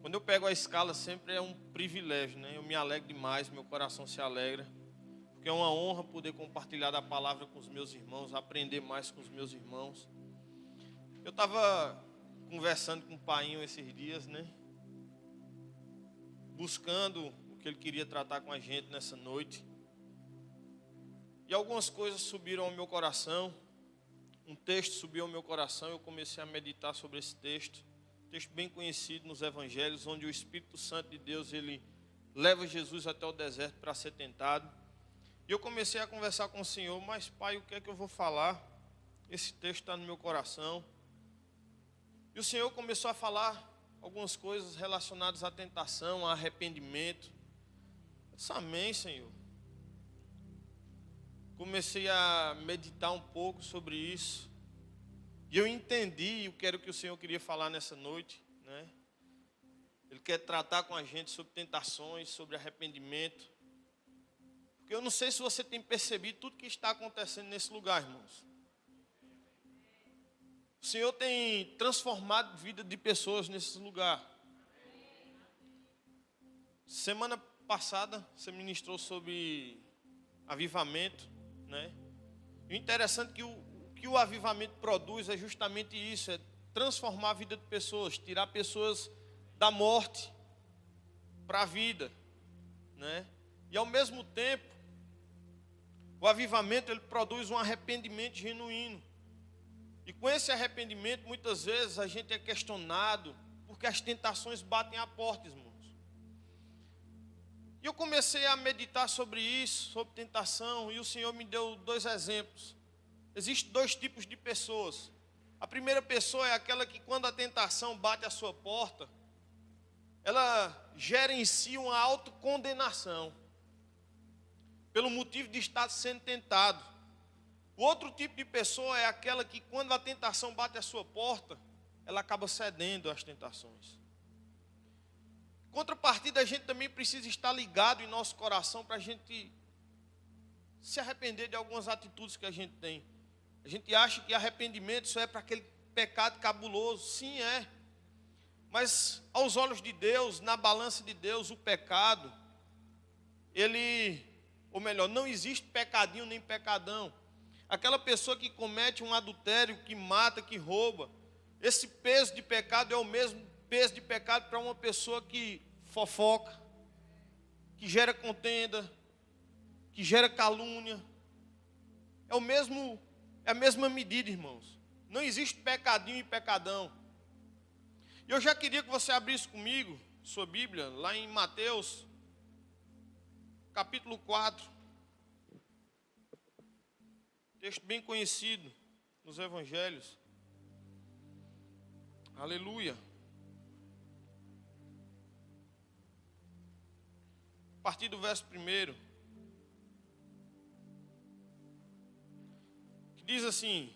Quando eu pego a escala, sempre é um privilégio, né? Eu me alegro demais, meu coração se alegra, porque é uma honra poder compartilhar da palavra com os meus irmãos, aprender mais com os meus irmãos. Eu estava conversando com o Painho esses dias, né? Buscando o que ele queria tratar com a gente nessa noite. E algumas coisas subiram ao meu coração. Um texto subiu ao meu coração, eu comecei a meditar sobre esse texto. Texto bem conhecido nos evangelhos, onde o Espírito Santo de Deus, ele leva Jesus até o deserto para ser tentado. E eu comecei a conversar com o Senhor, mas Pai, o que é que eu vou falar? Esse texto está no meu coração. E o Senhor começou a falar algumas coisas relacionadas à tentação, a arrependimento. Eu disse, amém, Senhor. Comecei a meditar um pouco sobre isso. E eu entendi o que era que o Senhor queria falar nessa noite, né? Ele quer tratar com a gente sobre tentações, sobre arrependimento. Porque eu não sei se você tem percebido tudo que está acontecendo nesse lugar, irmãos. O Senhor tem transformado a vida de pessoas nesse lugar. Semana passada, você ministrou sobre avivamento, né? E o interessante é que o avivamento produz é justamente isso, é transformar a vida de pessoas, tirar pessoas da morte para a vida, né? E ao mesmo tempo, o avivamento ele produz um arrependimento genuíno. E com esse arrependimento, muitas vezes a gente é questionado porque as tentações batem à porta, irmãos. E eu comecei a meditar sobre isso, sobre tentação, e o Senhor me deu 2 exemplos. Existem 2 tipos de pessoas. A primeira pessoa é aquela que quando a tentação bate à sua porta, ela gera em si uma autocondenação, pelo motivo de estar sendo tentado. O outro tipo de pessoa é aquela que quando a tentação bate à sua porta, ela acaba cedendo às tentações. Em contrapartida, a gente também precisa estar ligado em nosso coração para a gente se arrepender de algumas atitudes que a gente tem. A gente acha que arrependimento só é para aquele pecado cabuloso. Sim, é. Mas aos olhos de Deus, na balança de Deus, o pecado, ou melhor, não existe pecadinho nem pecadão. Aquela pessoa que comete um adultério, que mata, que rouba, esse peso de pecado é o mesmo peso de pecado para uma pessoa que fofoca, que gera contenda, que gera calúnia. É a mesma medida, irmãos. Não existe pecadinho e pecadão. E eu já queria que você abrisse comigo sua Bíblia, lá em Mateus, capítulo 4. Texto bem conhecido nos evangelhos. Aleluia. A partir do verso 1. Diz assim: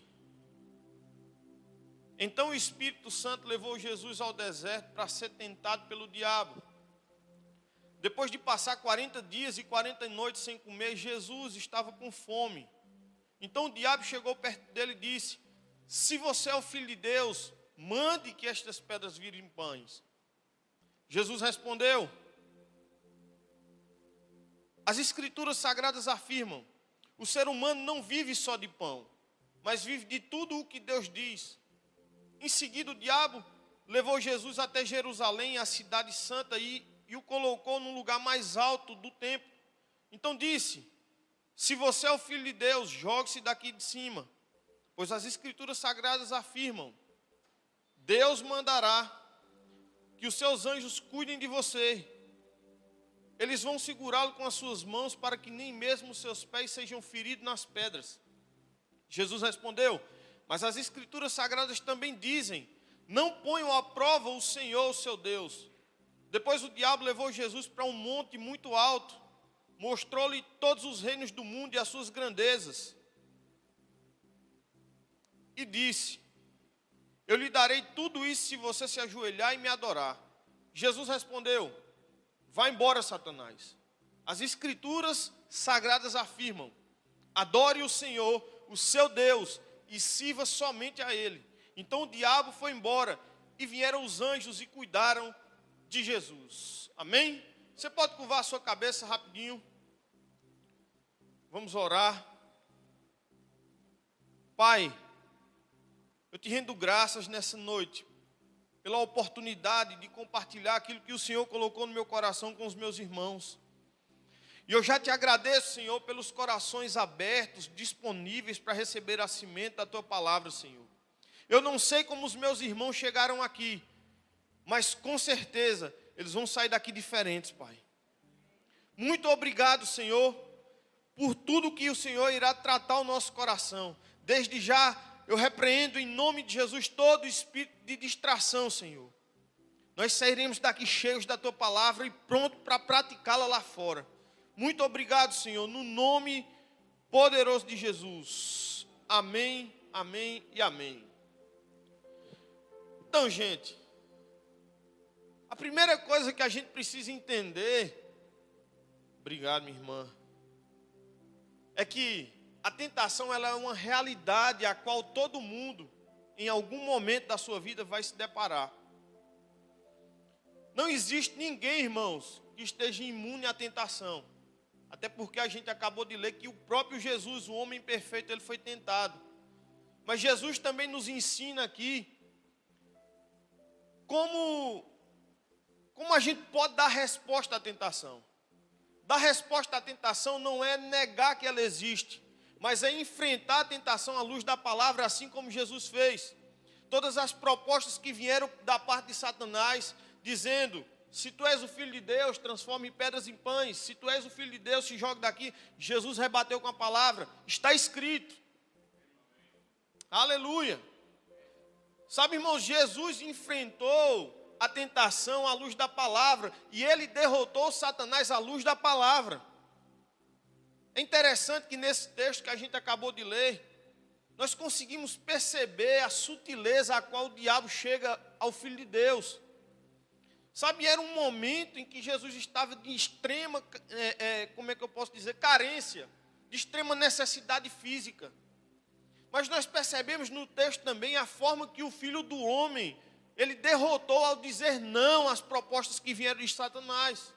então o Espírito Santo levou Jesus ao deserto para ser tentado pelo diabo. Depois de passar 40 dias e 40 noites sem comer, Jesus estava com fome. Então o diabo chegou perto dele e disse: se você é o Filho de Deus, mande que estas pedras virem pães. Jesus respondeu: as Escrituras Sagradas afirmam, o ser humano não vive só de pão, mas vive de tudo o que Deus diz. Em seguida o diabo levou Jesus até Jerusalém, a cidade santa, e o colocou no lugar mais alto do templo. Então disse: se você é o Filho de Deus, jogue-se daqui de cima, pois as Escrituras Sagradas afirmam, Deus mandará que os seus anjos cuidem de você. Eles vão segurá-lo com as suas mãos para que nem mesmo os seus pés sejam feridos nas pedras. Jesus respondeu: mas as Escrituras Sagradas também dizem, não ponham à prova o Senhor, o seu Deus. Depois o diabo levou Jesus para um monte muito alto, mostrou-lhe todos os reinos do mundo e as suas grandezas, e disse: eu lhe darei tudo isso se você se ajoelhar e me adorar. Jesus respondeu: vá embora, Satanás. As Escrituras Sagradas afirmam, adore o Senhor, o seu Deus, e sirva somente a Ele. Então o diabo foi embora, e vieram os anjos e cuidaram de Jesus. Amém? Você pode curvar a sua cabeça rapidinho. Vamos orar. Pai, eu te rendo graças nessa noite pela oportunidade de compartilhar aquilo que o Senhor colocou no meu coração com os meus irmãos. E eu já te agradeço, Senhor, pelos corações abertos, disponíveis para receber a semente da tua palavra, Senhor. Eu não sei como os meus irmãos chegaram aqui, mas com certeza eles vão sair daqui diferentes, Pai. Muito obrigado, Senhor, por tudo que o Senhor irá tratar o nosso coração. Desde já, eu repreendo em nome de Jesus todo espírito de distração, Senhor. Nós sairemos daqui cheios da tua palavra e pronto para praticá-la lá fora. Muito obrigado, Senhor, no nome poderoso de Jesus. Amém, amém e amém. Então, gente, a primeira coisa que a gente precisa entender, obrigado, minha irmã, é que a tentação ela é uma realidade a qual todo mundo, em algum momento da sua vida, vai se deparar. Não existe ninguém, irmãos, que esteja imune à tentação. Até porque a gente acabou de ler que o próprio Jesus, o homem perfeito, ele foi tentado. Mas Jesus também nos ensina aqui como a gente pode dar resposta à tentação. Dar resposta à tentação não é negar que ela existe, mas é enfrentar a tentação à luz da palavra, assim como Jesus fez. Todas as propostas que vieram da parte de Satanás, dizendo: se tu és o Filho de Deus, transforme pedras em pães. Se tu és o Filho de Deus, se jogue daqui. Jesus rebateu com a palavra: está escrito. Aleluia. Sabe, irmãos, Jesus enfrentou a tentação à luz da palavra, e ele derrotou Satanás à luz da palavra. É interessante que nesse texto que a gente acabou de ler, nós conseguimos perceber a sutileza a qual o diabo chega ao Filho de Deus. Sabe, era um momento em que Jesus estava de extrema, como é que eu posso dizer, carência, de extrema necessidade física. Mas nós percebemos no texto também a forma que o Filho do Homem, ele derrotou ao dizer não às propostas que vieram de Satanás.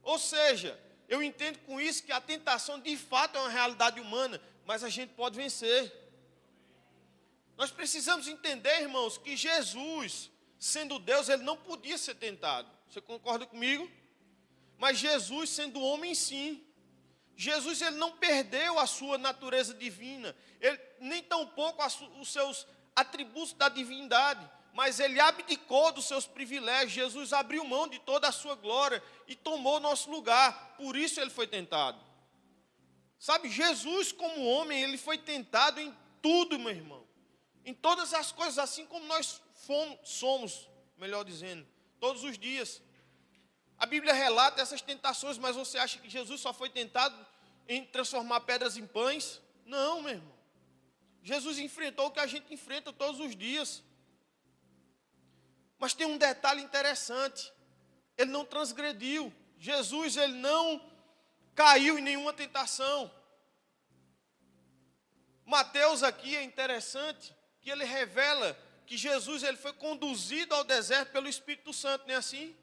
Ou seja, eu entendo com isso que a tentação de fato é uma realidade humana, mas a gente pode vencer. Nós precisamos entender, irmãos, que Jesus, sendo Deus, ele não podia ser tentado. Você concorda comigo? Mas Jesus, sendo homem, sim. Jesus, ele não perdeu a sua natureza divina, ele, nem tampouco os seus atributos da divindade, mas ele abdicou dos seus privilégios. Jesus abriu mão de toda a sua glória e tomou nosso lugar, por isso ele foi tentado. Sabe, Jesus como homem, ele foi tentado em tudo, meu irmão, em todas as coisas, assim como nós somos, melhor dizendo, todos os dias. A Bíblia relata essas tentações, mas você acha que Jesus só foi tentado em transformar pedras em pães? Não, meu irmão. Jesus enfrentou o que a gente enfrenta todos os dias. Mas tem um detalhe interessante. Ele não transgrediu. Jesus, ele não caiu em nenhuma tentação. Mateus aqui é interessante que ele revela que Jesus ele foi conduzido ao deserto pelo Espírito Santo, não é assim?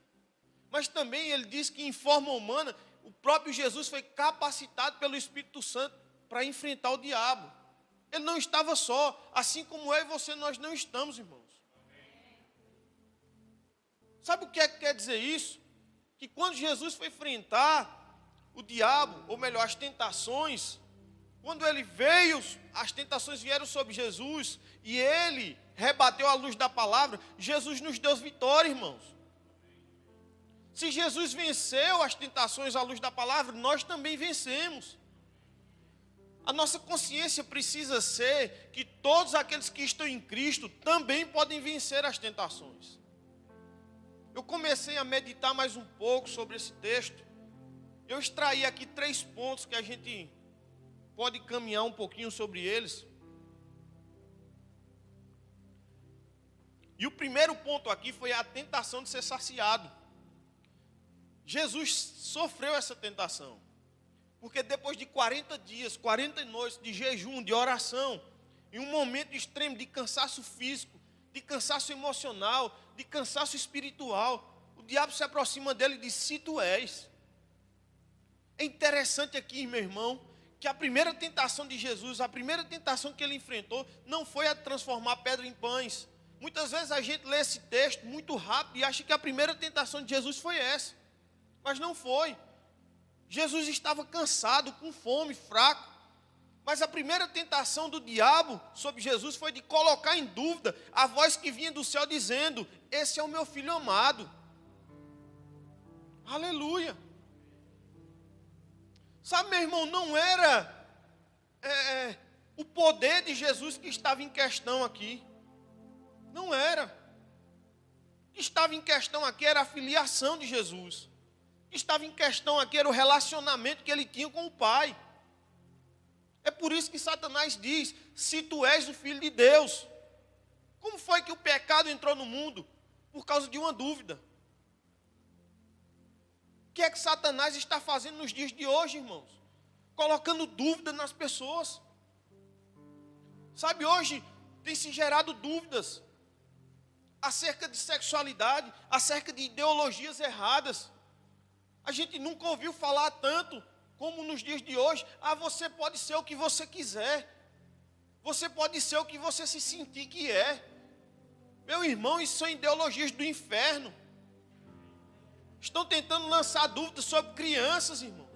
Mas também ele diz que em forma humana, o próprio Jesus foi capacitado pelo Espírito Santo para enfrentar o diabo. Ele não estava só, assim como eu e você, nós não estamos, irmãos. Sabe o que é que quer dizer isso? Que quando Jesus foi enfrentar o diabo, ou melhor, as tentações, quando ele veio, as tentações vieram sobre Jesus, e ele rebateu a luz da palavra, Jesus nos deu vitória, irmãos. Se Jesus venceu as tentações à luz da palavra, nós também vencemos. A nossa consciência precisa ser que todos aqueles que estão em Cristo também podem vencer as tentações. Eu comecei a meditar mais um pouco sobre esse texto. Eu extraí aqui 3 pontos que a gente pode caminhar um pouquinho sobre eles. E o primeiro ponto aqui foi a tentação de ser saciado. Jesus sofreu essa tentação, porque depois de 40 dias, 40 noites de jejum, de oração, em um momento extremo de cansaço físico, de cansaço emocional, de cansaço espiritual, o diabo se aproxima dele e diz: se tu és. É interessante aqui, meu irmão, que a primeira tentação de Jesus, a primeira tentação que ele enfrentou, não foi a transformar pedra em pães. Muitas vezes a gente lê esse texto muito rápido e acha que a primeira tentação de Jesus foi essa. Mas não foi. Jesus estava cansado, com fome, fraco. Mas a primeira tentação do diabo sobre Jesus foi de colocar em dúvida a voz que vinha do céu dizendo: esse é o meu filho amado. Aleluia. Sabe, meu irmão, não era o poder de Jesus que estava em questão aqui. Não era. O que estava em questão aqui era a filiação de Jesus. O que estava em questão aqui era o relacionamento que ele tinha com o Pai. É por isso que Satanás diz: se tu és o Filho de Deus. Como foi que o pecado entrou no mundo? Por causa de uma dúvida. O que é que Satanás está fazendo nos dias de hoje, irmãos? Colocando dúvida nas pessoas. Sabe, hoje tem se gerado dúvidas acerca de sexualidade, acerca de ideologias erradas. A gente nunca ouviu falar tanto como nos dias de hoje: você pode ser o que você quiser. Você pode ser o que você se sentir que é. Meu irmão, isso são ideologias do inferno. Estão tentando lançar dúvidas sobre crianças, irmãos.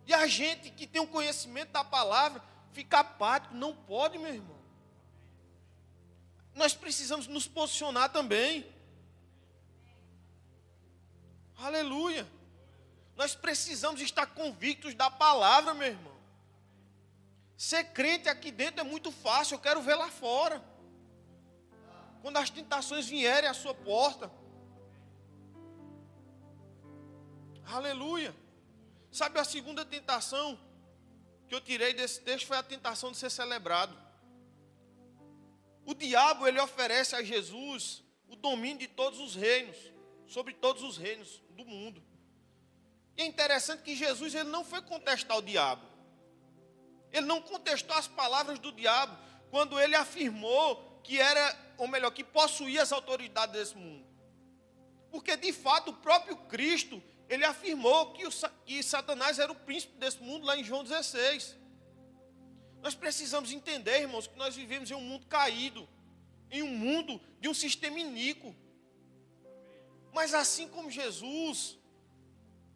E a gente que tem um conhecimento da palavra fica apático. Não pode, meu irmão. Nós precisamos nos posicionar também. Aleluia. Nós precisamos estar convictos da palavra, meu irmão. Ser crente aqui dentro é muito fácil, eu quero ver lá fora. Quando as tentações vierem à sua porta. Aleluia. Sabe, a segunda tentação que eu tirei desse texto foi a tentação de ser celebrado. O diabo, ele oferece a Jesus o domínio de todos os reinos, sobre todos os reinos do mundo. E é interessante que Jesus, ele não foi contestar o diabo. Ele não contestou as palavras do diabo quando ele afirmou que era, ou melhor, que possuía as autoridades desse mundo. Porque, de fato, o próprio Cristo, ele afirmou que Satanás era o príncipe desse mundo lá em João 16. Nós precisamos entender, irmãos, que nós vivemos em um mundo caído, em um mundo de um sistema iníquo. Mas assim como Jesus,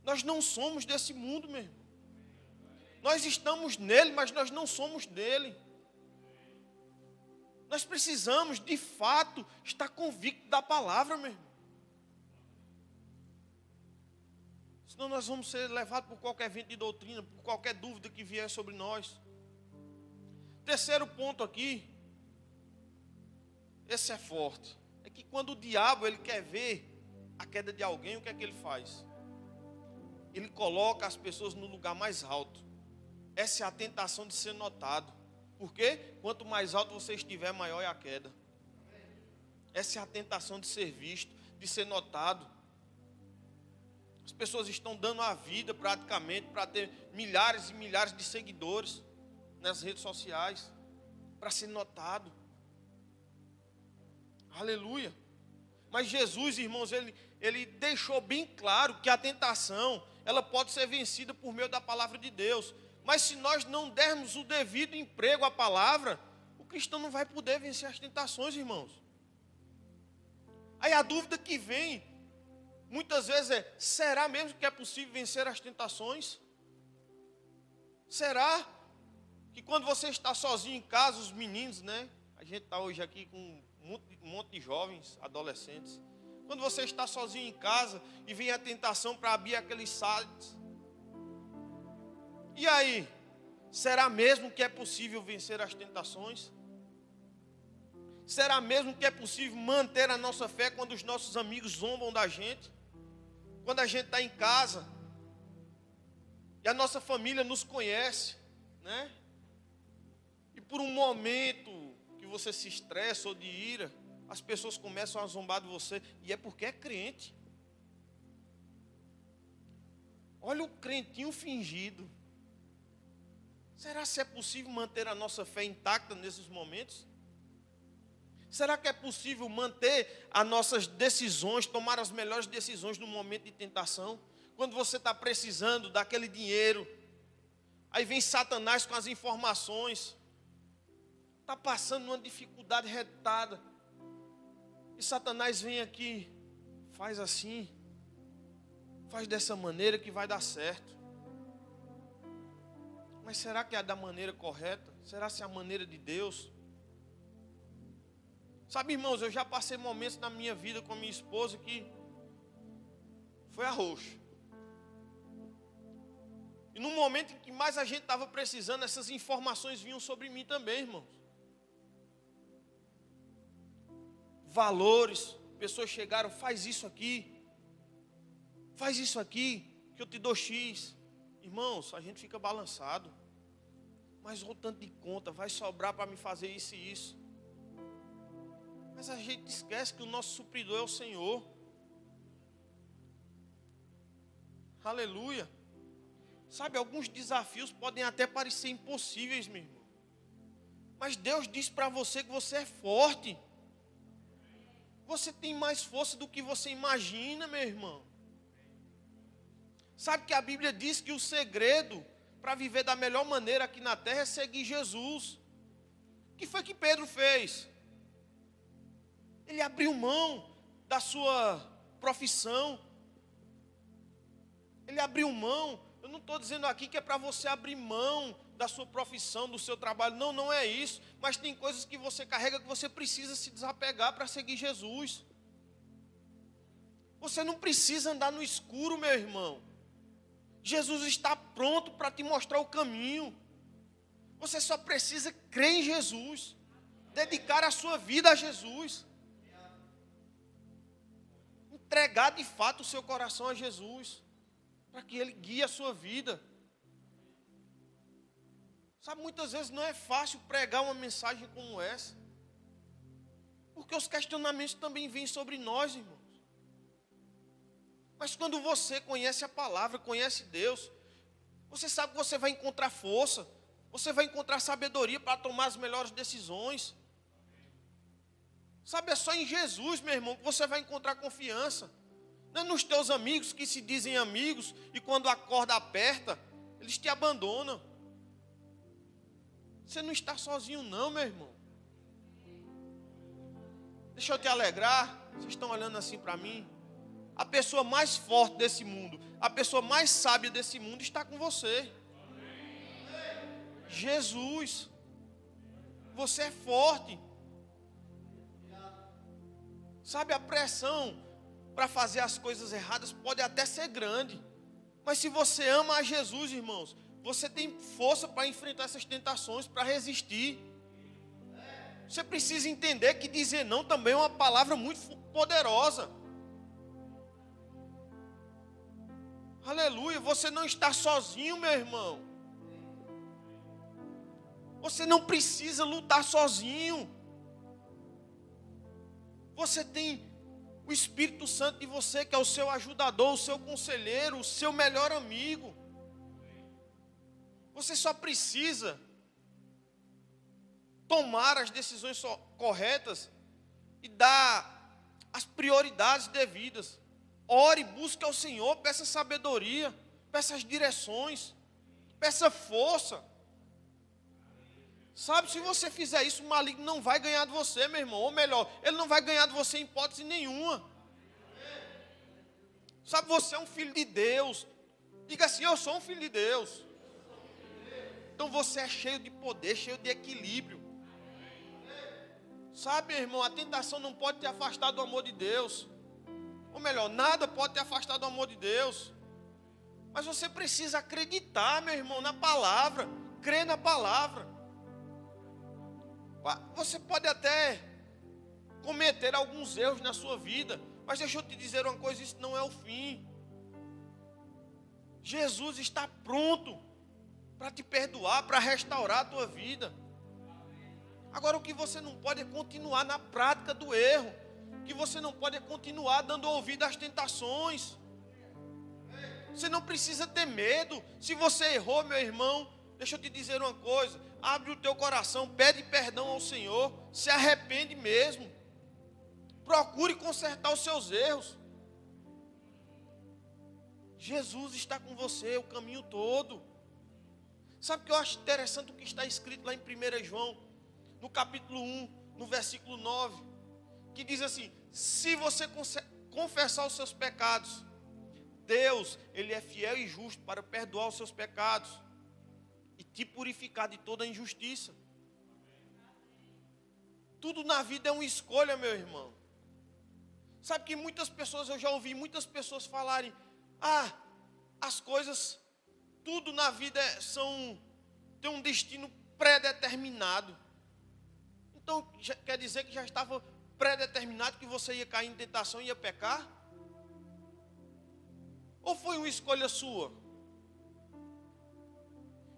nós não somos desse mundo, meu irmão. Nós estamos nele, mas nós não somos dele. Nós precisamos, de fato, estar convictos da palavra, meu irmão. Senão nós vamos ser levados por qualquer vento de doutrina, por qualquer dúvida que vier sobre nós. Terceiro ponto aqui, esse é forte, é que quando o diabo ele quer ver a queda de alguém, o que é que ele faz? Ele coloca as pessoas no lugar mais alto. Essa é a tentação de ser notado. Por quê? Quanto mais alto você estiver, maior é a queda. Essa é a tentação de ser visto, de ser notado. As pessoas estão dando a vida praticamente para ter milhares e milhares de seguidores nas redes sociais, para ser notado. Aleluia. Mas Jesus, irmãos, ele deixou bem claro que a tentação, ela pode ser vencida por meio da palavra de Deus. Mas se nós não dermos o devido emprego à palavra, o cristão não vai poder vencer as tentações, irmãos. Aí a dúvida que vem, muitas vezes é: será mesmo que é possível vencer as tentações? Será que quando você está sozinho em casa, os meninos, né? A gente está hoje aqui com um monte de jovens, adolescentes. Quando você está sozinho em casa e vem a tentação para abrir aqueles sites. E aí, será mesmo que é possível vencer as tentações? Será mesmo que é possível manter a nossa fé quando os nossos amigos zombam da gente? Quando a gente está em casa e a nossa família nos conhece, né? E por um momento que você se estressa ou de ira, as pessoas começam a zombar de você, e é porque é crente. Olha o crentinho fingido. Será se é possível manter a nossa fé intacta nesses momentos? Será que é possível manter as nossas decisões, tomar as melhores decisões no momento de tentação? Quando você está precisando daquele dinheiro, aí vem Satanás com as informações, está passando uma dificuldade retada, e Satanás vem aqui, faz assim, faz dessa maneira que vai dar certo. Mas será que é da maneira correta? Será que é a maneira de Deus? Sabe, irmãos, eu já passei momentos na minha vida com a minha esposa que foi arroxo. E no momento em que mais a gente estava precisando, essas informações vinham sobre mim também, irmãos. Valores, pessoas chegaram, faz isso aqui, que eu te dou X. Irmãos, a gente fica balançado. Mas o tanto de conta vai sobrar para me fazer isso e isso. Mas a gente esquece que o nosso supridor é o Senhor. Aleluia. Sabe, alguns desafios podem até parecer impossíveis, meu irmão. Mas Deus diz para você que você é forte. Você tem mais força do que você imagina, meu irmão. Sabe que a Bíblia diz que o segredo para viver da melhor maneira aqui na terra é seguir Jesus. O que foi que Pedro fez? Ele abriu mão da sua profissão. Ele abriu mão. Eu não estou dizendo aqui que é para você abrir mão da sua profissão, do seu trabalho. Não, não é isso. Mas tem coisas que você carrega que você precisa se desapegar para seguir Jesus. Você não precisa andar no escuro, meu irmão. Jesus está pronto para te mostrar o caminho. Você só precisa crer em Jesus. Dedicar a sua vida a Jesus. Entregar de fato o seu coração a Jesus. Para que Ele guie a sua vida. Sabe, muitas vezes não é fácil pregar uma mensagem como essa. Porque os questionamentos também vêm sobre nós, irmãos. Mas quando você conhece a palavra, conhece Deus, você sabe que você vai encontrar força, você vai encontrar sabedoria para tomar as melhores decisões. Sabe, é só em Jesus, meu irmão, que você vai encontrar confiança. Não é nos teus amigos que se dizem amigos e quando a corda aperta, eles te abandonam. Você não está sozinho não, meu irmão. Deixa eu te alegrar, vocês estão olhando assim para mim. A pessoa mais forte desse mundo, a pessoa mais sábia desse mundo está com você. Jesus. Você é forte. Sabe, a pressão para fazer as coisas erradas pode até ser grande. Mas se você ama a Jesus, irmãos, você tem força para enfrentar essas tentações, para resistir. Você precisa entender que dizer não também é uma palavra muito poderosa. Aleluia, você não está sozinho, meu irmão. Você não precisa lutar sozinho. Você tem o Espírito Santo de você, que é o seu ajudador, o seu conselheiro, o seu melhor amigo. Você só precisa tomar as decisões corretas e dar as prioridades devidas. Ore, busque ao Senhor, peça sabedoria, peça as direções, peça força. Sabe, se você fizer isso, o maligno não vai ganhar de você, meu irmão. Ou melhor, ele não vai ganhar de você em hipótese nenhuma. Sabe, você é um filho de Deus. Diga assim, eu sou um filho de Deus. Então você é cheio de poder, cheio de equilíbrio. Sabe, meu irmão, a tentação não pode te afastar do amor de Deus. Ou melhor, nada pode te afastar do amor de Deus. Mas você precisa acreditar, meu irmão, na palavra. Crer na palavra. Você pode até cometer alguns erros na sua vida. Mas deixa eu te dizer uma coisa, isso não é o fim. Jesus está pronto para te perdoar, para restaurar a tua vida. Agora o que você não pode é continuar na prática do erro. Que você não pode continuar dando ouvido às tentações. Você não precisa ter medo. Se você errou, meu irmão, deixa eu te dizer uma coisa. Abre o teu coração, pede perdão ao Senhor, se arrepende mesmo. Procure consertar os seus erros. Jesus está com você o caminho todo. Sabe o que eu acho interessante? O que está escrito lá em 1 João, no capítulo 1, no versículo 9, que diz assim: se você confessar os seus pecados, Deus, Ele é fiel e justo para perdoar os seus pecados e te purificar de toda injustiça. Tudo na vida é uma escolha, meu irmão. Sabe que muitas pessoas, eu já ouvi muitas pessoas falarem: as coisas, tudo na vida tem um destino pré-determinado. Então, quer dizer que já estava pré-determinado que você ia cair em tentação e ia pecar? Ou foi uma escolha sua?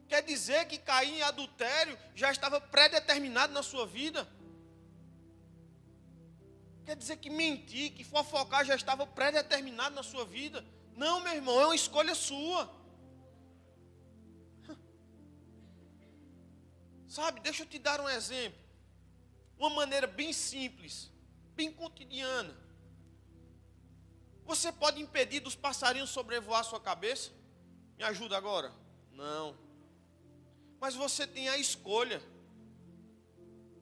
Quer dizer que cair em adultério já estava pré-determinado na sua vida? Quer dizer que mentir, que fofocar já estava pré-determinado na sua vida? Não, meu irmão, é uma escolha sua. Sabe, deixa eu te dar um exemplo. Uma maneira bem simples, bem cotidiana. Você pode impedir dos passarinhos sobrevoar a sua cabeça? Me ajuda agora? Não. Mas você tem a escolha.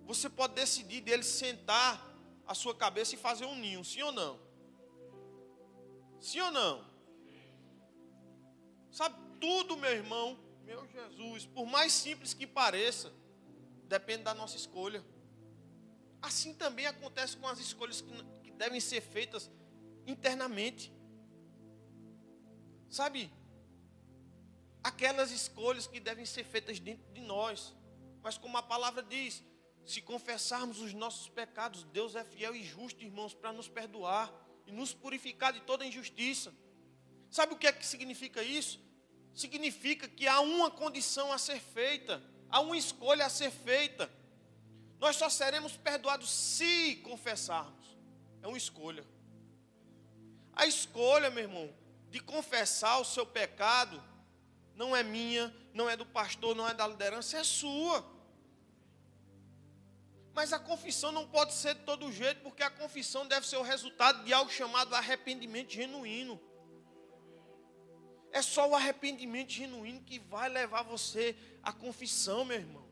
Você pode decidir dele sentar a sua cabeça e fazer um ninho, sim ou não? Sim ou não? Sabe, tudo, meu irmão, meu Jesus, por mais simples que pareça, depende da nossa escolha. Assim também acontece com as escolhas que devem ser feitas internamente. Sabe, aquelas escolhas que devem ser feitas dentro de nós. Mas como a palavra diz, se confessarmos os nossos pecados, Deus é fiel e justo, irmãos, para nos perdoar e nos purificar de toda injustiça. Sabe o que é que significa isso? Significa que há uma condição a ser feita, há uma escolha a ser feita. Nós só seremos perdoados se confessarmos. É uma escolha. A escolha, meu irmão, de confessar o seu pecado, não é minha, não é do pastor, não é da liderança, é sua. Mas a confissão não pode ser de todo jeito, porque a confissão deve ser o resultado de algo chamado arrependimento genuíno. É só o arrependimento genuíno que vai levar você à confissão, meu irmão.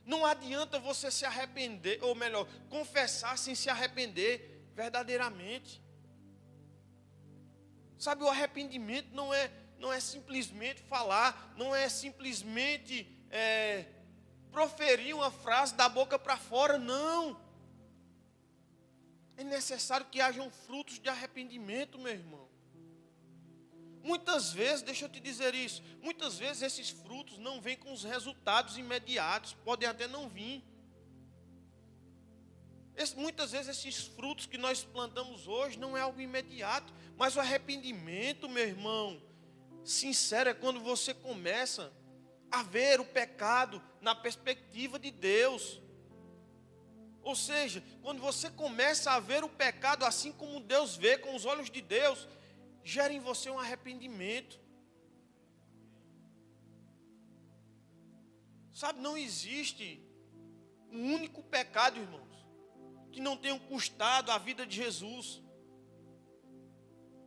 Não adianta você se arrepender, ou melhor, confessar sem se arrepender verdadeiramente. Sabe, o arrependimento não é simplesmente falar, não é simplesmente proferir uma frase da boca para fora, não. É necessário que hajam frutos de arrependimento, meu irmão. Muitas vezes, deixa eu te dizer isso, muitas vezes esses frutos não vêm com os resultados imediatos, podem até não vir. Muitas vezes esses frutos que nós plantamos hoje não é algo imediato, mas o arrependimento, meu irmão, sincero, é quando você começa a ver o pecado na perspectiva de Deus. Ou seja, quando você começa a ver o pecado assim como Deus vê, com os olhos de Deus, gera em você um arrependimento. Sabe, não existe um único pecado, irmãos, que não tenha custado a vida de Jesus.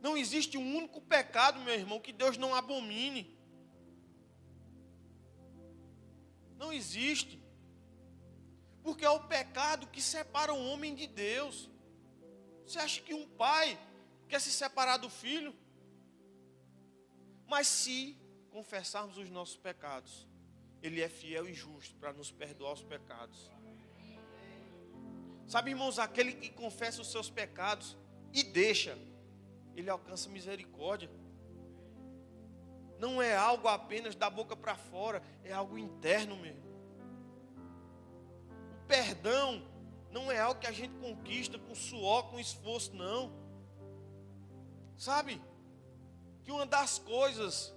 Não existe um único pecado, meu irmão, que Deus não abomine. Não existe. Porque é o pecado que separa o homem de Deus. Você acha que um pai quer se separar do filho? Mas se confessarmos os nossos pecados, Ele é fiel e justo para nos perdoar os pecados. Sabe, irmãos, aquele que confessa os seus pecados e deixa, ele alcança misericórdia. Não é algo apenas da boca para fora, é algo interno mesmo. O perdão não é algo que a gente conquista com suor, com esforço, não. Sabe, que uma das coisas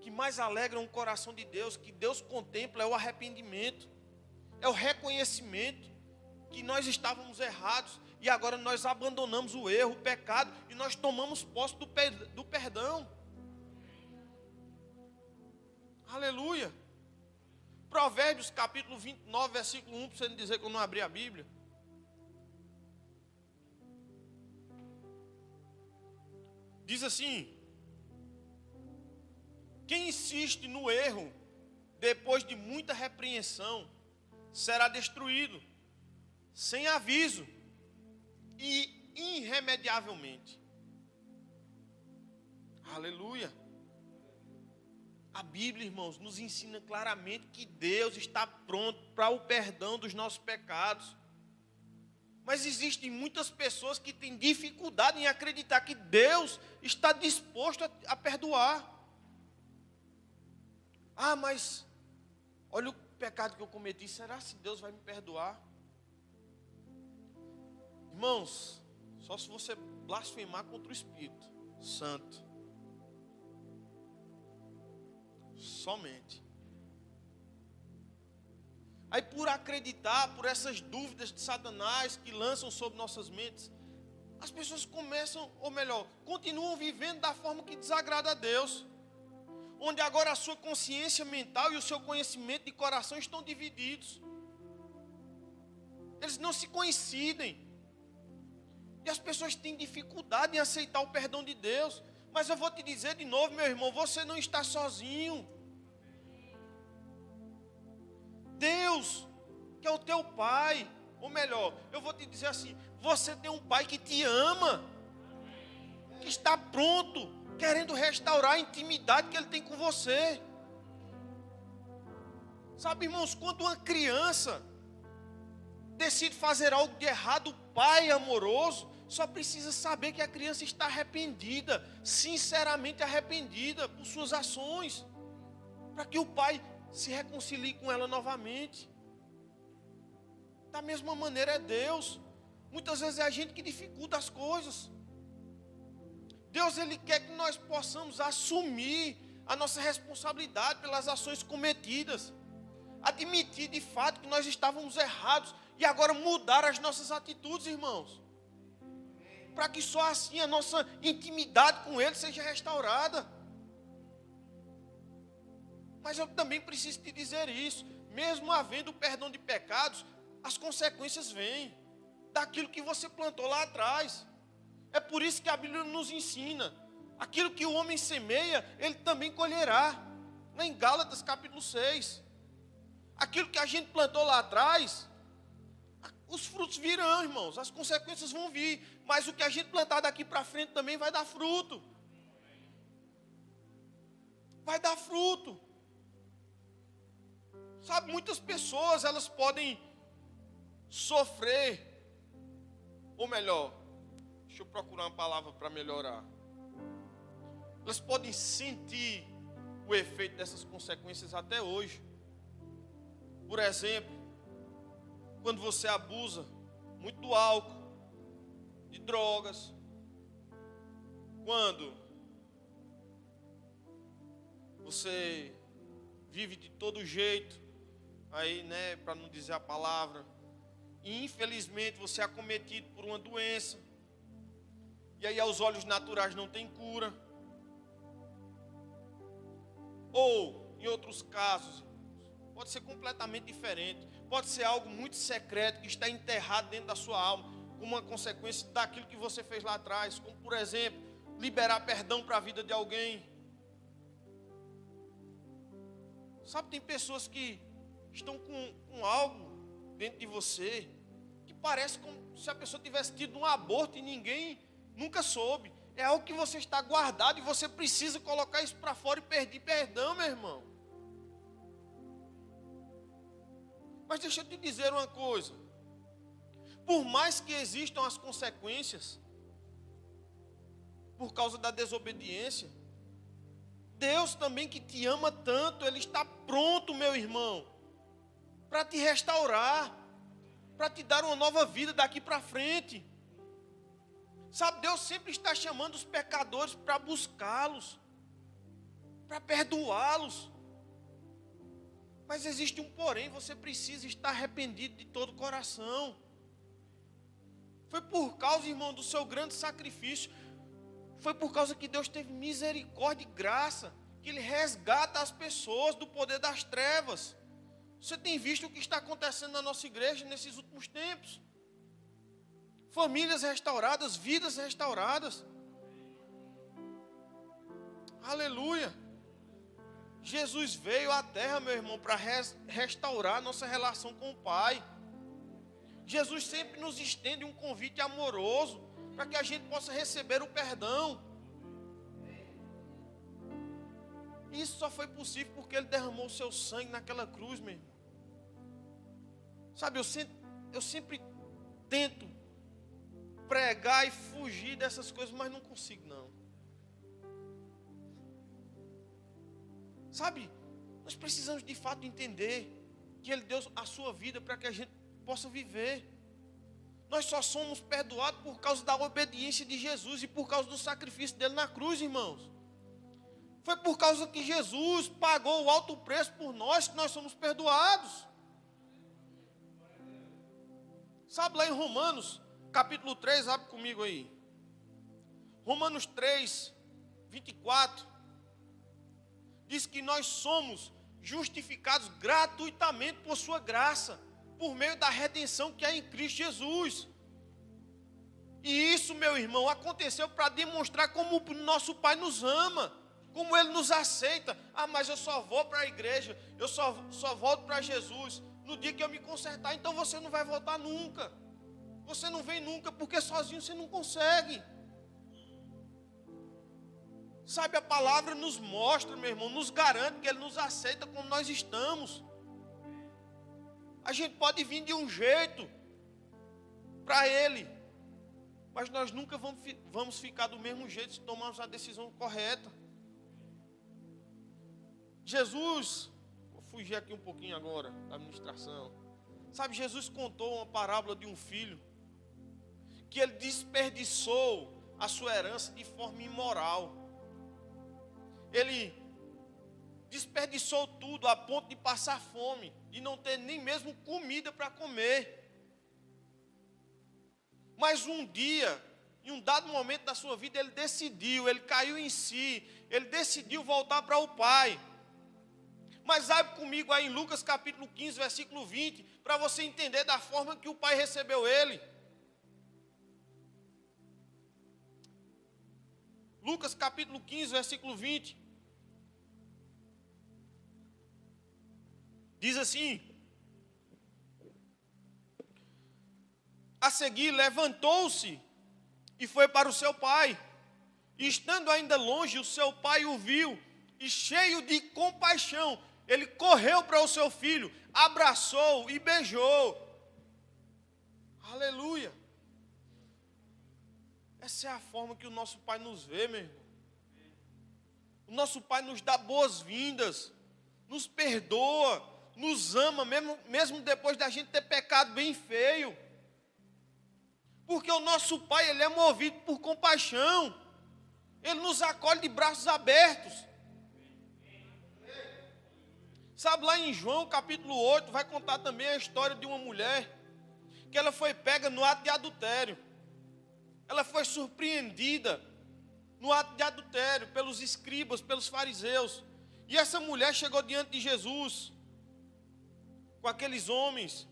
que mais alegram o coração de Deus, que Deus contempla, é o arrependimento, é o reconhecimento que nós estávamos errados e agora nós abandonamos o erro, o pecado e nós tomamos posse do perdão. Aleluia. Provérbios capítulo 29, versículo 1, para você não dizer que eu não abri a Bíblia. Diz assim: quem insiste no erro, depois de muita repreensão, será destruído, sem aviso e irremediavelmente. Aleluia. A Bíblia, irmãos, nos ensina claramente que Deus está pronto para o perdão dos nossos pecados. Mas existem muitas pessoas que têm dificuldade em acreditar que Deus está disposto a perdoar. Ah, mas olha o pecado que eu cometi, será que Deus vai me perdoar? Irmãos, só se você blasfemar contra o Espírito Santo. Somente. Aí por acreditar, por essas dúvidas de Satanás que lançam sobre nossas mentes, as pessoas começam, ou melhor, continuam vivendo da forma que desagrada a Deus. Onde agora a sua consciência mental e o seu conhecimento de coração estão divididos. Eles não se coincidem. E as pessoas têm dificuldade em aceitar o perdão de Deus. Mas eu vou te dizer de novo, meu irmão, você não está sozinho. Deus, que é o teu pai, ou melhor, eu vou te dizer assim, você tem um pai que te ama, que está pronto, querendo restaurar a intimidade que ele tem com você. Sabe, irmãos, quando uma criança decide fazer algo de errado, o pai amoroso só precisa saber que a criança está arrependida, sinceramente arrependida por suas ações, para que o pai se reconcilie com ela novamente. Da mesma maneira é Deus. Muitas vezes é a gente que dificulta as coisas. Deus, Ele quer que nós possamos assumir a nossa responsabilidade pelas ações cometidas, admitir de fato que nós estávamos errados e agora mudar as nossas atitudes, irmãos, para que só assim a nossa intimidade com Ele seja restaurada. Mas eu também preciso te dizer isso, mesmo havendo perdão de pecados, as consequências vêm daquilo que você plantou lá atrás. É por isso que a Bíblia nos ensina, aquilo que o homem semeia, ele também colherá. Lá em Gálatas capítulo 6, aquilo que a gente plantou lá atrás, os frutos virão, irmãos, as consequências vão vir, mas o que a gente plantar daqui para frente também vai dar fruto. Vai dar fruto. Sabe, muitas pessoas, elas podem sofrer, ou melhor, deixa eu procurar uma palavra para melhorar. Elas podem sentir o efeito dessas consequências até hoje. Por exemplo, quando você abusa muito do álcool, de drogas, quando você vive de todo jeito, aí, né, para não dizer a palavra, e infelizmente você é acometido por uma doença, e aí aos olhos naturais não tem cura, ou em outros casos, pode ser completamente diferente, pode ser algo muito secreto que está enterrado dentro da sua alma, como uma consequência daquilo que você fez lá atrás, como por exemplo, liberar perdão para a vida de alguém. Sabe, tem pessoas que estão com algo dentro de você, que parece como se a pessoa tivesse tido um aborto e ninguém nunca soube. É algo que você está guardado e você precisa colocar isso para fora e pedir perdão, meu irmão. Mas deixa eu te dizer uma coisa. Por mais que existam as consequências, por causa da desobediência, Deus também que te ama tanto, Ele está pronto, meu irmão, para te restaurar, para te dar uma nova vida daqui para frente. Sabe, Deus sempre está chamando os pecadores para buscá-los, para perdoá-los. Mas existe um porém, você precisa estar arrependido de todo o coração. Foi por causa, irmão, do seu grande sacrifício. Foi por causa que Deus teve misericórdia e graça, que Ele resgata as pessoas do poder das trevas. Você tem visto o que está acontecendo na nossa igreja nesses últimos tempos? Famílias restauradas, vidas restauradas. Aleluia. Jesus veio à terra, meu irmão, para restaurar nossa relação com o Pai. Jesus sempre nos estende um convite amoroso para que a gente possa receber o perdão. Isso só foi possível porque Ele derramou o seu sangue naquela cruz, meu irmão. Sabe, eu sempre tento pregar e fugir dessas coisas, mas não consigo não. Sabe, nós precisamos de fato entender que Ele deu a sua vida para que a gente possa viver. Nós só somos perdoados por causa da obediência de Jesus e por causa do sacrifício dele na cruz, irmãos. Foi por causa que Jesus pagou o alto preço por nós que nós somos perdoados. Sabe lá em Romanos, capítulo 3, abre comigo aí. Romanos 3, 24. Diz que nós somos justificados gratuitamente por sua graça, por meio da redenção que há em Cristo Jesus. E isso, meu irmão, aconteceu para demonstrar como o nosso Pai nos ama, como Ele nos aceita. Ah, mas eu só vou para a igreja, eu só volto para Jesus no dia que eu me consertar. Então você não vai voltar nunca. Você não vem nunca, porque sozinho você não consegue. Sabe, a palavra nos mostra, meu irmão, nos garante que Ele nos aceita como nós estamos. A gente pode vir de um jeito para Ele, mas nós nunca vamos ficar do mesmo jeito se tomarmos a decisão correta. Jesus, vou fugir aqui um pouquinho agora da administração. Sabe, Jesus contou uma parábola de um filho que ele desperdiçou a sua herança de forma imoral. Ele desperdiçou tudo a ponto de passar fome, de não ter nem mesmo comida para comer. Mas um dia, em um dado momento da sua vida, ele caiu em si, ele decidiu voltar para o Pai. Mas abre comigo aí em Lucas capítulo 15, versículo 20, para você entender da forma que o Pai recebeu ele. Lucas capítulo 15, versículo 20. Diz assim: a seguir levantou-se e foi para o seu pai. E estando ainda longe, o seu pai o viu e cheio de compaixão, ele correu para o seu filho, abraçou e beijou. Aleluia. Essa é a forma que o nosso Pai nos vê, meu irmão. O nosso Pai nos dá boas-vindas, nos perdoa, nos ama, mesmo depois da gente ter pecado bem feio. Porque o nosso Pai, Ele é movido por compaixão. Ele nos acolhe de braços abertos. Sabe, lá em João capítulo 8, vai contar também a história de uma mulher que ela foi pega no ato de adultério. Ela foi surpreendida no ato de adultério pelos escribas, pelos fariseus. E essa mulher chegou diante de Jesus com aqueles homens.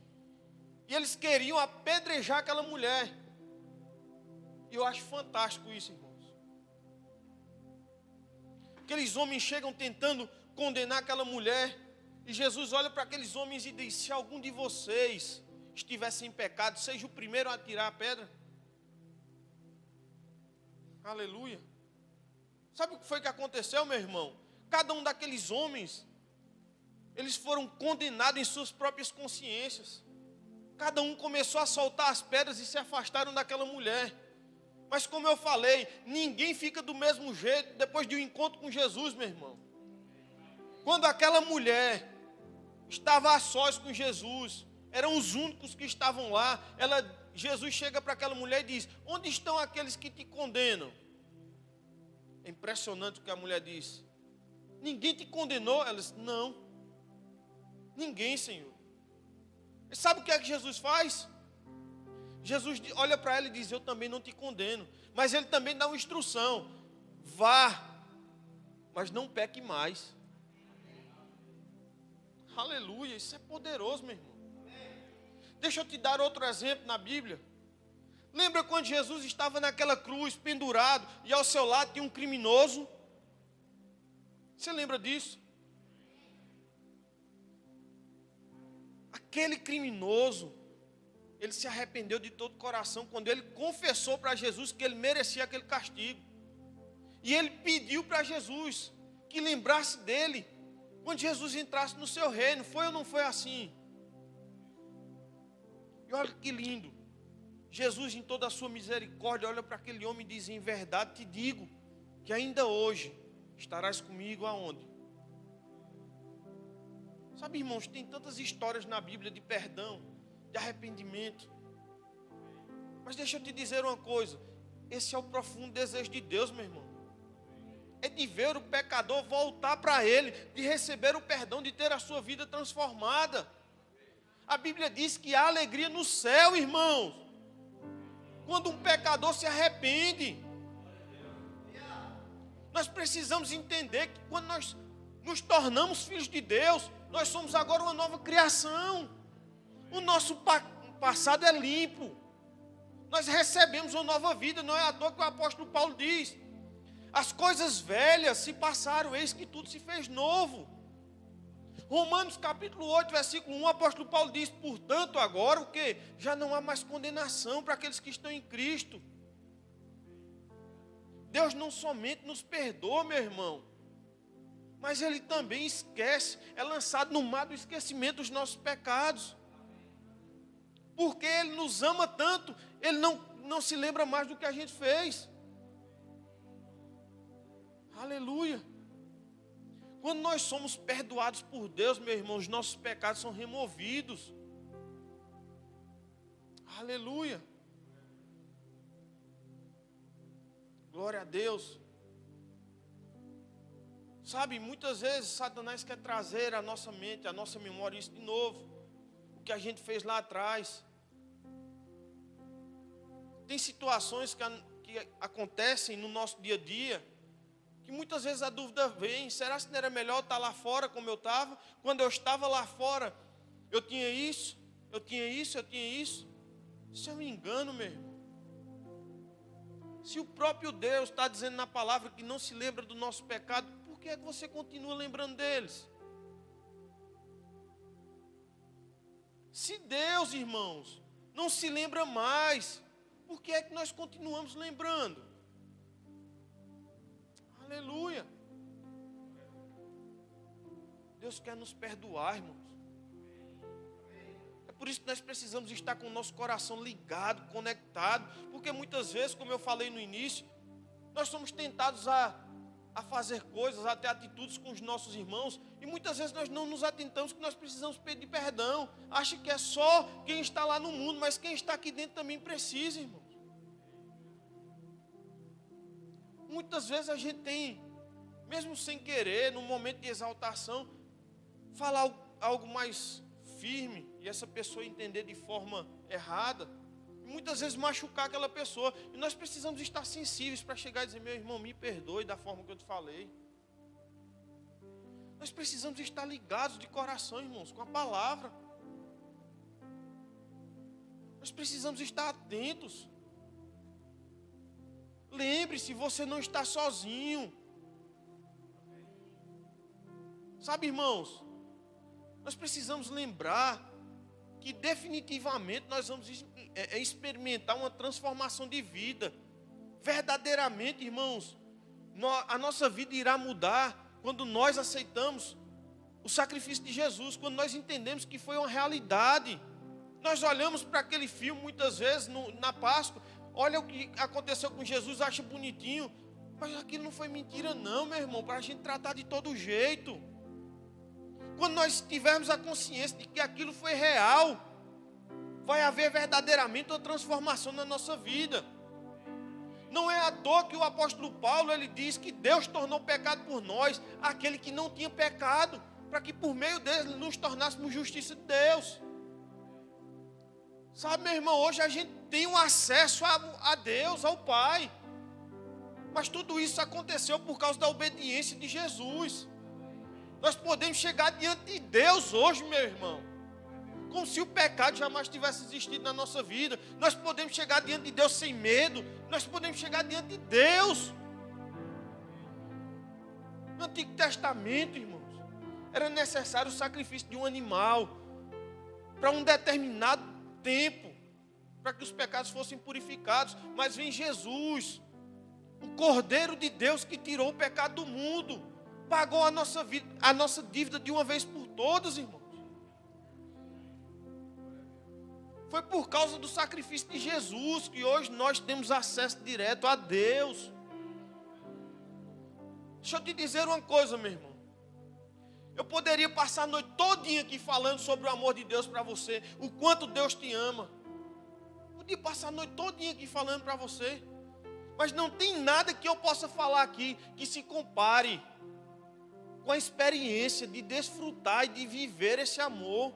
E eles queriam apedrejar aquela mulher. E eu acho fantástico isso, irmãos. Aqueles homens chegam tentando condenar aquela mulher. E Jesus olha para aqueles homens e diz: se algum de vocês estivesse em pecado, seja o primeiro a atirar a pedra. Aleluia. Sabe o que foi que aconteceu, meu irmão? Cada um daqueles homens, eles foram condenados em suas próprias consciências. Cada um começou a soltar as pedras e se afastaram daquela mulher. Mas como eu falei, ninguém fica do mesmo jeito depois de um encontro com Jesus, meu irmão. Quando aquela mulher estava a sós com Jesus, eram os únicos que estavam lá, Jesus chega para aquela mulher e diz: onde estão aqueles que te condenam? É impressionante o que a mulher diz. Ninguém te condenou? Ela disse: não, ninguém, Senhor. E sabe o que é que Jesus faz? Jesus olha para ela e diz: eu também não te condeno. Mas ele também dá uma instrução: vá, mas não peque mais. Aleluia, isso é poderoso, meu irmão. Deixa eu te dar outro exemplo na Bíblia. Lembra quando Jesus estava naquela cruz, pendurado, e ao seu lado tinha um criminoso? Você lembra disso? Aquele criminoso, ele se arrependeu de todo o coração quando ele confessou para Jesus que ele merecia aquele castigo. E ele pediu para Jesus que lembrasse dele quando Jesus entrasse no seu reino. Foi ou não foi assim? E olha que lindo. Jesus, em toda a sua misericórdia, olha para aquele homem e diz: em verdade te digo que ainda hoje estarás comigo aonde? Sabe, irmãos, tem tantas histórias na Bíblia de perdão, de arrependimento. Mas deixa eu te dizer uma coisa. Esse é o profundo desejo de Deus, meu irmão. É de ver o pecador voltar para Ele, de receber o perdão, de ter a sua vida transformada. A Bíblia diz que há alegria no céu, irmãos, quando um pecador se arrepende. Nós precisamos entender que quando nós nos tornamos filhos de Deus, nós somos agora uma nova criação. O nosso passado é limpo. Nós recebemos uma nova vida. Não é à toa que o apóstolo Paulo diz: as coisas velhas se passaram, eis que tudo se fez novo. Romanos capítulo 8, versículo 1, o apóstolo Paulo diz: portanto agora o quê? Já não há mais condenação para aqueles que estão em Cristo. Deus não somente nos perdoa, meu irmão, mas Ele também esquece, é lançado no mar do esquecimento dos nossos pecados. Porque Ele nos ama tanto, Ele não se lembra mais do que a gente fez. Aleluia. Quando nós somos perdoados por Deus, meu irmão, os nossos pecados são removidos. Aleluia. Glória a Deus. Sabe, muitas vezes Satanás quer trazer à nossa mente, à nossa memória, isso de novo. O que a gente fez lá atrás. Tem situações que acontecem no nosso dia a dia, que muitas vezes a dúvida vem: será que não era melhor estar lá fora como eu estava? Quando eu estava lá fora, eu tinha isso, eu tinha isso, eu tinha isso. Isso é um engano, meu irmão. Se o próprio Deus está dizendo na palavra que não se lembra do nosso pecado, por que é que você continua lembrando deles? Se Deus, irmãos, não se lembra mais, por que é que nós continuamos lembrando? Aleluia. Deus quer nos perdoar, irmãos. É por isso que nós precisamos estar com o nosso coração ligado, conectado. Porque muitas vezes, como eu falei no início, nós somos tentados a fazer coisas, a ter atitudes com os nossos irmãos. E muitas vezes nós não nos atentamos que nós precisamos pedir perdão. Acha que é só quem está lá no mundo, mas quem está aqui dentro também precisa, irmãos. Muitas vezes a gente tem, mesmo sem querer, num momento de exaltação, falar algo mais firme e essa pessoa entender de forma errada, e muitas vezes machucar aquela pessoa. E nós precisamos estar sensíveis para chegar e dizer: meu irmão, me perdoe da forma que eu te falei. Nós precisamos estar ligados de coração, irmãos, com a palavra. Nós precisamos estar atentos. Lembre-se, você não está sozinho. Sabe, irmãos, nós precisamos lembrar que definitivamente nós vamos experimentar uma transformação de vida. Verdadeiramente, irmãos, a nossa vida irá mudar quando nós aceitamos o sacrifício de Jesus, quando nós entendemos que foi uma realidade. Nós olhamos para aquele filme muitas vezes na Páscoa, olha o que aconteceu com Jesus, acha bonitinho, mas aquilo não foi mentira não, meu irmão, para a gente tratar de todo jeito. Quando nós tivermos a consciência de que aquilo foi real, vai haver verdadeiramente uma transformação na nossa vida. Não é à toa que o apóstolo Paulo, ele diz que Deus tornou pecado por nós, aquele que não tinha pecado, para que por meio dele nos tornássemos justiça de Deus. Sabe, meu irmão, hoje a gente tem um acesso a Deus, ao Pai. Mas tudo isso aconteceu por causa da obediência de Jesus. Nós podemos chegar diante de Deus hoje, meu irmão, como se o pecado jamais tivesse existido na nossa vida. Nós podemos chegar diante de Deus sem medo. Nós podemos chegar diante de Deus. No Antigo Testamento, irmãos, era necessário o sacrifício de um animal para um determinado tempo, para que os pecados fossem purificados. Mas vem Jesus, o Cordeiro de Deus que tirou o pecado do mundo, pagou a nossa dívida de uma vez por todas, irmãos. Foi por causa do sacrifício de Jesus que hoje nós temos acesso direto a Deus. Deixa eu te dizer uma coisa, meu irmão. Eu poderia passar a noite todinha aqui falando sobre o amor de Deus para você, o quanto Deus te ama. Podia passar a noite todinha aqui falando para você. Mas não tem nada que eu possa falar aqui que se compare com a experiência de desfrutar e de viver esse amor.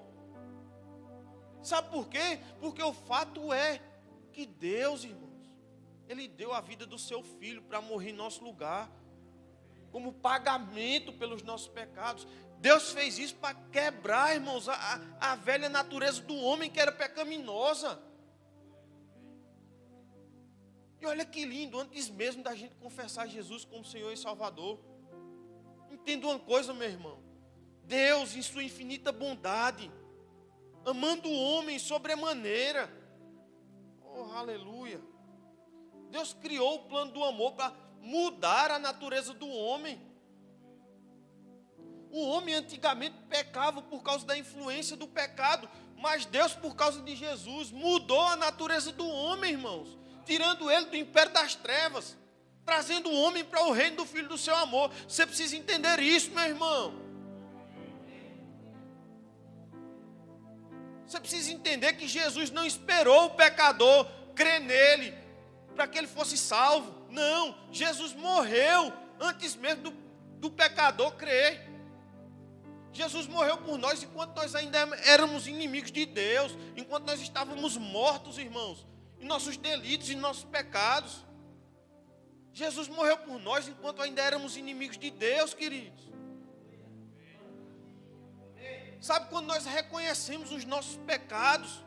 Sabe por quê? Porque o fato é que Deus, irmãos, Ele deu a vida do seu Filho para morrer em nosso lugar, como pagamento pelos nossos pecados. Deus fez isso para quebrar, irmãos, a velha natureza do homem que era pecaminosa. E olha que lindo, antes mesmo da gente confessar Jesus como Senhor e Salvador. Entenda uma coisa, meu irmão. Deus, em sua infinita bondade, amando o homem sobremaneira. Oh, aleluia. Deus criou o plano do amor para mudar a natureza do homem. O homem antigamente pecava por causa da influência do pecado, mas Deus, por causa de Jesus, mudou a natureza do homem, irmãos, tirando ele do império das trevas, trazendo o homem para o reino do Filho do seu amor. Você precisa entender isso, meu irmão. Você precisa entender que Jesus não esperou o pecador crer nele para que ele fosse salvo. Não, Jesus morreu antes mesmo do pecador crer. Jesus morreu por nós enquanto nós ainda éramos inimigos de Deus, enquanto nós estávamos mortos, irmãos, em nossos delitos e nossos pecados. Jesus morreu por nós enquanto ainda éramos inimigos de Deus, queridos. Sabe, quando nós reconhecemos os nossos pecados,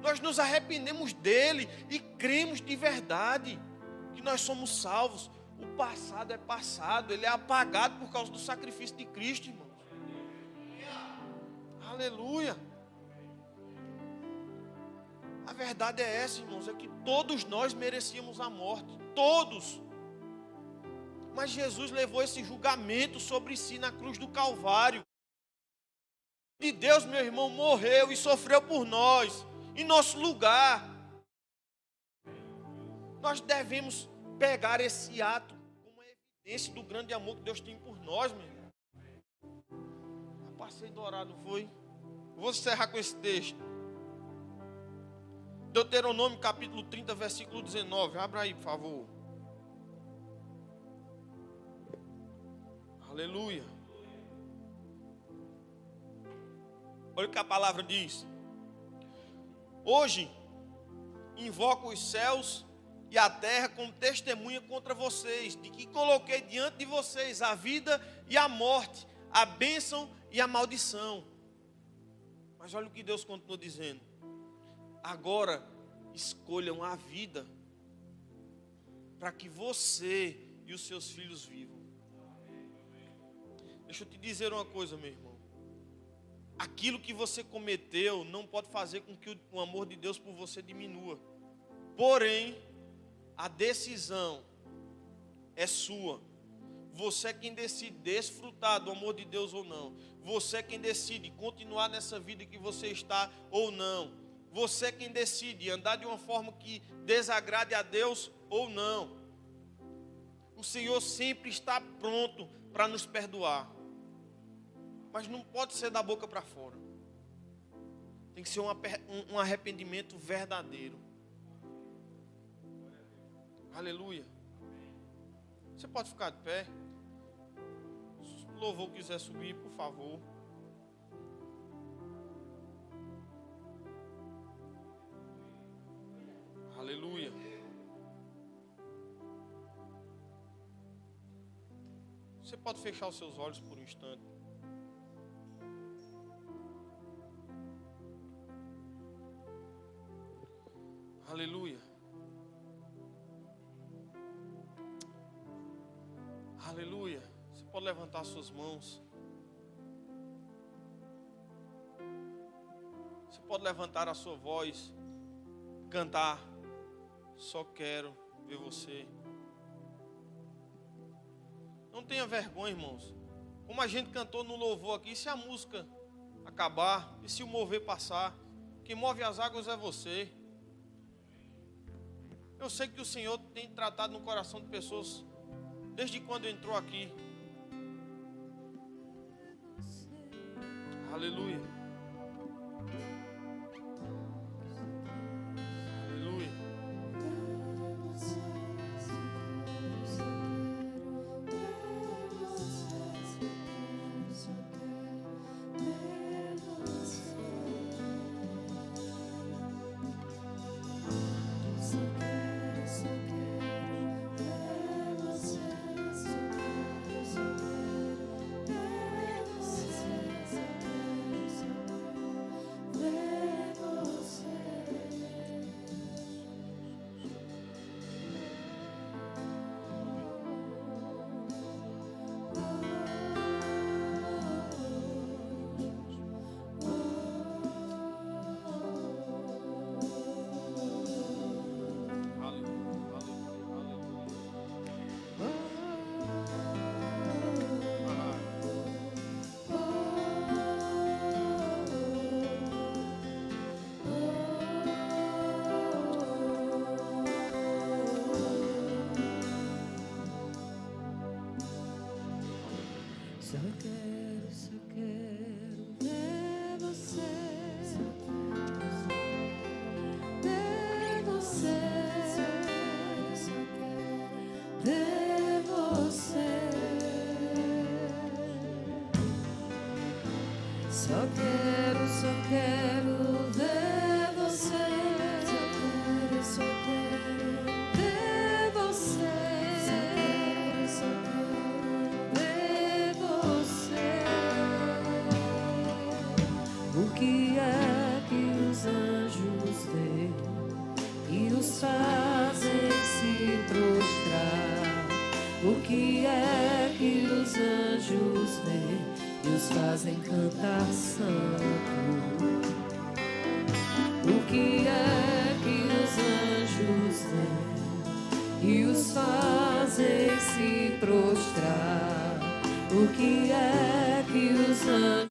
nós nos arrependemos dele e cremos de verdade que nós somos salvos. O passado é passado, ele é apagado por causa do sacrifício de Cristo, irmãos. Aleluia. A verdade é essa, irmãos, é que todos nós merecíamos a morte, todos. Mas Jesus levou esse julgamento sobre si na cruz do Calvário. E Deus, meu irmão, morreu e sofreu por nós, em nosso lugar. Nós devemos pegar esse ato como uma evidência do grande amor que Deus tem por nós, meu irmão. Eu passei dourado, foi? Vou encerrar com esse texto. Deuteronômio capítulo 30, versículo 19. Abra aí, por favor. Aleluia. Olha o que a palavra diz. Hoje, invoco os céus e a terra como testemunha contra vocês, de que coloquei diante de vocês a vida e a morte, a bênção e a maldição. Mas olha o que Deus continua dizendo. Agora, escolham a vida, para que você e os seus filhos vivam. Deixa eu te dizer uma coisa, meu irmão. Aquilo que você cometeu não pode fazer com que o amor de Deus por você diminua. Porém, a decisão é sua. Você é quem decide desfrutar do amor de Deus ou não. Você é quem decide continuar nessa vida que você está ou não. Você é quem decide andar de uma forma que desagrade a Deus ou não. O Senhor sempre está pronto para nos perdoar. Mas não pode ser da boca para fora. Tem que ser um arrependimento verdadeiro. Aleluia. Você pode ficar de pé. Se o louvor quiser subir, por favor. Aleluia. Você pode fechar os seus olhos por um instante. Aleluia. Aleluia. Você pode levantar suas mãos. Você pode levantar a sua voz, cantar. Só quero ver você. Não tenha vergonha, irmãos. Como a gente cantou no louvor aqui, se a música acabar e se o mover passar, quem move as águas é você. Eu sei que o Senhor tem tratado no coração de pessoas desde quando entrou aqui. Aleluia. Aleluia. Só quero ver você, ver você, ver você. Só quero ver você, só quero ver você, só quero ver você. O que é que os anjos veem e os fazem se prostrar? O que é que os anjos veem e os fazem cantar santo? O que é que os anjos veem e os fazem se prostrar? O que é que os anjos